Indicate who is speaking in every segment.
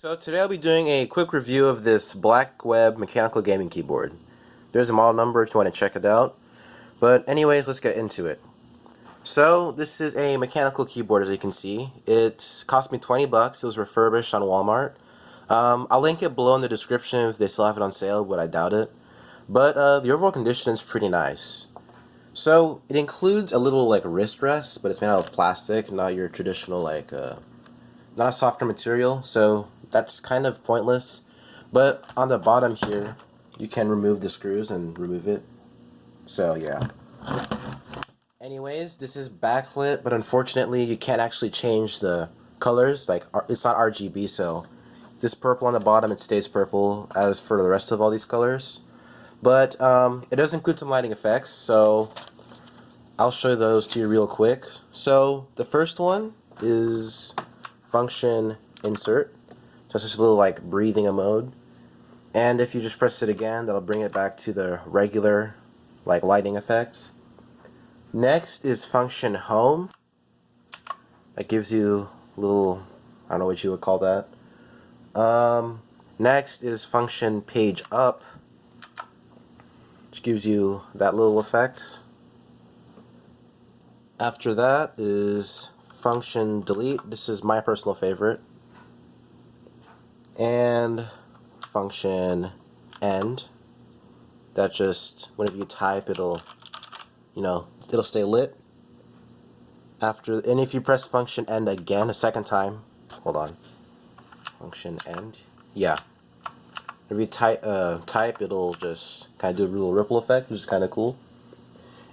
Speaker 1: So today I'll be doing a quick review of this Black Web mechanical gaming keyboard. There's a model number if you want to check it out. But anyways, let's get into it. So this is a mechanical keyboard, as you can see. It cost me 20 bucks. It was refurbished on Walmart. I'll link it below in the description if they still have it on sale, but I doubt it. But the overall condition is pretty nice. So it includes a little like wrist rest, but it's made out of plastic, not your traditional not a softer material, so that's kind of pointless. But on the bottom here, you can remove the screws and remove it. So yeah. Anyways, this is backlit, but unfortunately you can't actually change the colors. Like, it's not RGB, so this purple on the bottom, it stays purple, as for the rest of all these colors. But it does include some lighting effects, so I'll show those to you real quick. So the first one is function insert. So it's just a little like breathing a mode. And if you just press it again, that'll bring it back to the regular like lighting effects. Next is function home. That gives you a little, I don't know what you would call that. Next is function page up, which gives you that little effect. After that is function delete. This is my personal favorite. And function end. That just, whenever you type, it'll stay lit. And if you press function end again a second time, hold on, function end, yeah. If you type, it'll just kind of do a little ripple effect, which is kind of cool.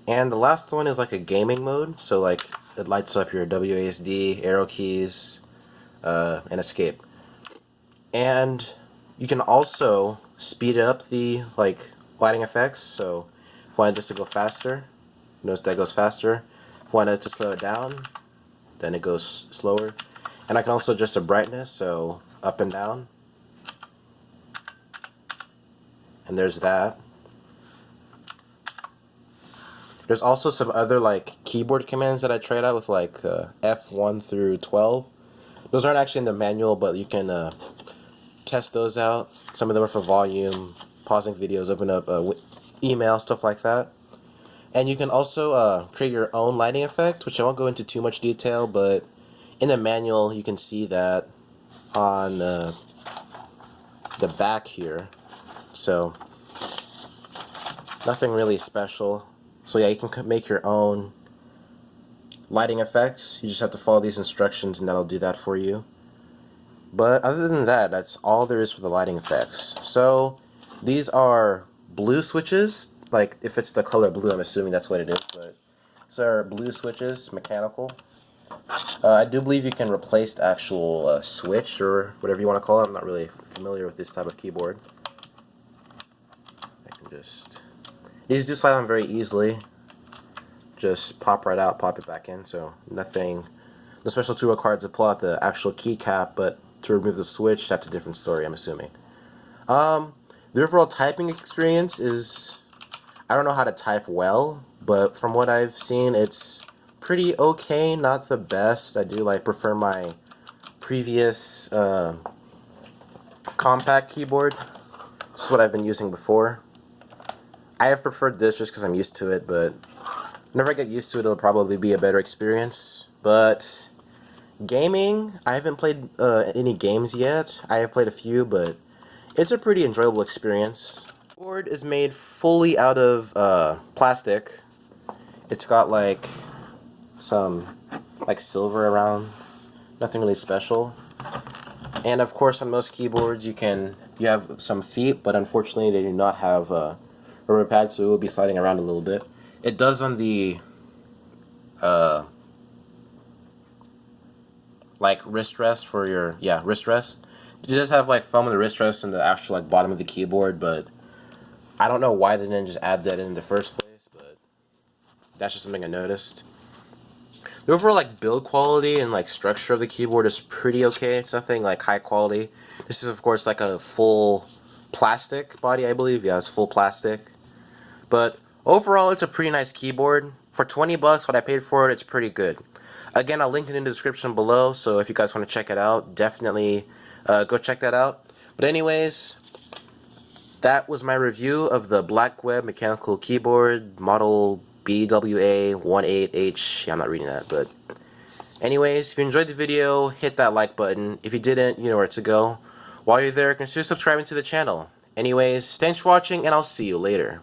Speaker 1: And the last one is like a gaming mode, so like it lights up your WASD, arrow keys, and escape. And you can also speed up the lighting effects. So if I wanted this to go faster, notice that goes faster. If I wanted to slow it down, then it goes slower. And I can also adjust the brightness, so up and down. And there's that. There's also some other like keyboard commands that I tried out with like F1 through 12. Those aren't actually in the manual, but you can test those out. Some of them are for volume, pausing videos, open up email, stuff like that. And you can also create your own lighting effect, which I won't go into too much detail, but in the manual you can see that on the back here. So nothing really special. So yeah, you can make your own lighting effects. You just have to follow these instructions and that'll do that for you. But other than that, that's all there is for the lighting effects. So these are blue switches. Like, if it's the color blue, I'm assuming that's what it is. But these are blue switches, mechanical. I do believe you can replace the actual switch or whatever you want to call it. I'm not really familiar with this type of keyboard. I can just... These do slide on very easily. Just pop right out, pop it back in. So nothing, no special tool required to pull out the actual keycap, but to remove the switch, that's a different story, I'm assuming. The overall typing experience is, I don't know how to type well, but from what I've seen, it's pretty okay, not the best. I do prefer my previous compact keyboard. This is what I've been using before. I have preferred this just because I'm used to it, but whenever I get used to it, it'll probably be a better experience. But gaming, I haven't played any games yet. I have played a few, but it's a pretty enjoyable experience. The board is made fully out of plastic. It's got some silver around, nothing really special. And of course, on most keyboards, you have some feet, but unfortunately, they do not have rubber pad, so it will be sliding around a little bit. It does on the wrist rest for your wrist rest. It does have foam on the wrist rest and the actual bottom of the keyboard, but I don't know why they didn't just add that in the first place, but that's just something I noticed. The overall build quality and structure of the keyboard is pretty okay. It's nothing high quality. This is of course a full plastic body, I believe. Yeah, it's full plastic. But overall, it's a pretty nice keyboard. For 20 bucks, what I paid for it, it's pretty good. Again, I'll link it in the description below, so if you guys want to check it out, definitely Go check that out. But anyways, that was my review of the Blackweb mechanical keyboard model BWA18H. Yeah, I'm not reading that, but anyways, if you enjoyed the video, hit that like button. If you didn't, you know where to go. While you're there, consider subscribing to the channel. Anyways, thanks for watching, and I'll see you later.